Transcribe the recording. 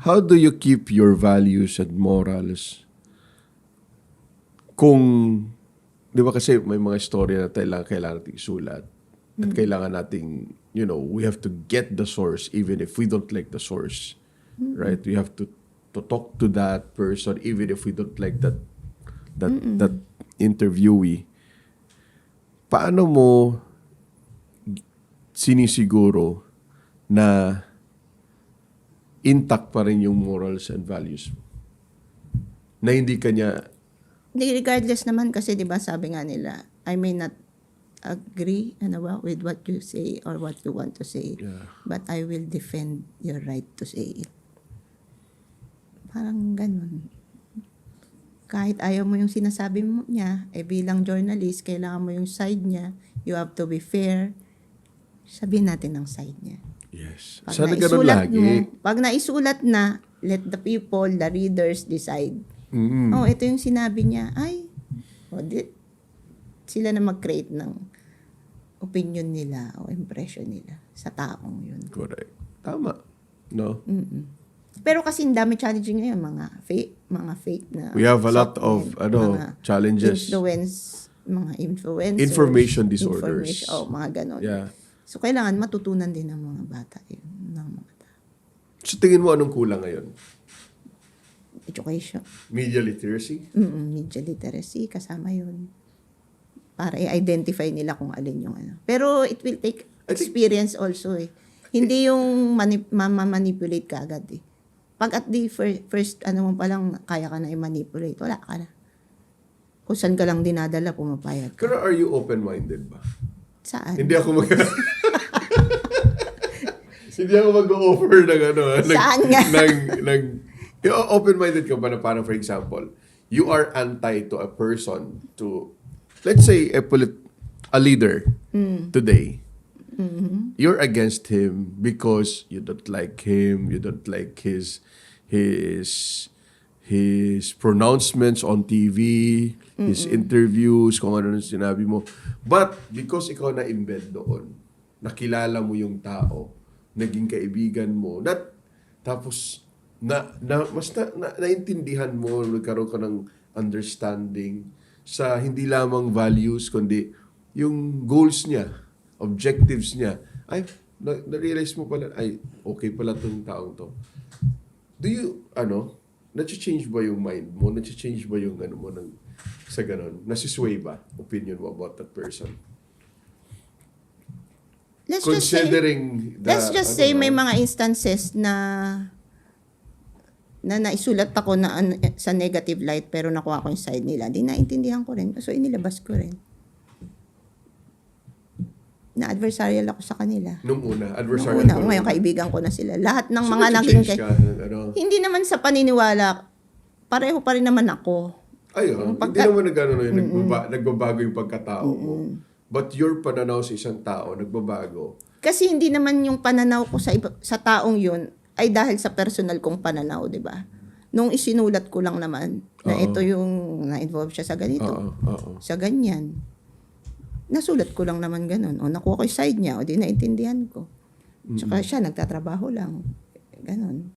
how do you keep your values and morals kung, di ba kasi may mga storya na kailangan nating isulat at kailangan nating, we have to get the source even if we don't like the source. Right? We have to talk to that person even if we don't like that interviewee. Paano mo sinisiguro na intact pa rin yung morals and values mo? Na hindi kanya... Regardless naman kasi 'di ba sabi nga nila, I may not agree with what you say or what you want to say, but I will defend your right to say it. Parang ganun. Kahit ayaw mo yung sinasabi mo niya, bilang journalist, kailangan mo yung side niya. You have to be fair. Sabihin natin ang side niya. Yes. Pag Sana ganun lagi. Pag naisulat na, let the people, the readers decide. Ito yung sinabi niya. Sila na mag-create ng opinion nila o impression nila sa taong yun. Correct. Tama. No? Pero kasi dami challenging ngayon, mga fake na. We have a lot of challenges. Mga influencers. Information disorders. Mga ganon. Yeah. So, kailangan matutunan din ng mga bata yun. Ng mga tao. So, tingin mo anong kulang ngayon? Education. Media literacy? Media literacy, kasama yun. Para i-identify nila kung alin yung ano. Pero it will take experience also eh. Hindi yung manipulate ka agad eh. Pag at the first mo pa lang, kaya ka na i-manipulate, wala ka na. Kung saan ka lang dinadala, pumapayag ka. Pero are you open-minded ba? Saan? Hindi ako Hindi ako mag-offer ng Saan nga? Open-minded ka ba na parang, for example, you are anti to a person to, let's say, a leader today. You're against him because you don't like him, you don't like his pronouncements on TV, his interviews, kung ano sinabi mo. But because ikaw na-embed doon, nakilala mo yung tao, naging kaibigan mo, tapos naintindihan mo, nagkaroon ka ng understanding sa hindi lamang values, kundi yung goals niya, objectives niya. Na-realize mo pala, okay pala itong taong to. Do you, na-change ba yung mind mo? Na-change ba yung mo sa ganon? Nasisway ba opinion mo about that person? Let's just say may mga instances na naisulat ako na sa negative light pero nakuha ko yung side nila. Di naintindihan ko rin. So, inilabas ko rin. Na-adversarial ako sa kanila. Nung una, adversarial ko. Ngayon, kaibigan ko na sila. Lahat ng mga naging Hindi naman sa paniniwala, pareho pa rin naman ako. Ayun, hindi naman nagbabago yung pagkatao mo. But your pananaw sa isang tao, nagbabago. Kasi hindi naman yung pananaw ko sa taong yun ay dahil sa personal kong pananaw, di ba? Nung isinulat ko lang naman na ito yung na-involve siya sa ganito, sa ganyan. Nasulat ko lang naman ganun. Nakuha ko yung side niya, di naintindihan ko. Tsaka siya, nagtatrabaho lang. Ganun.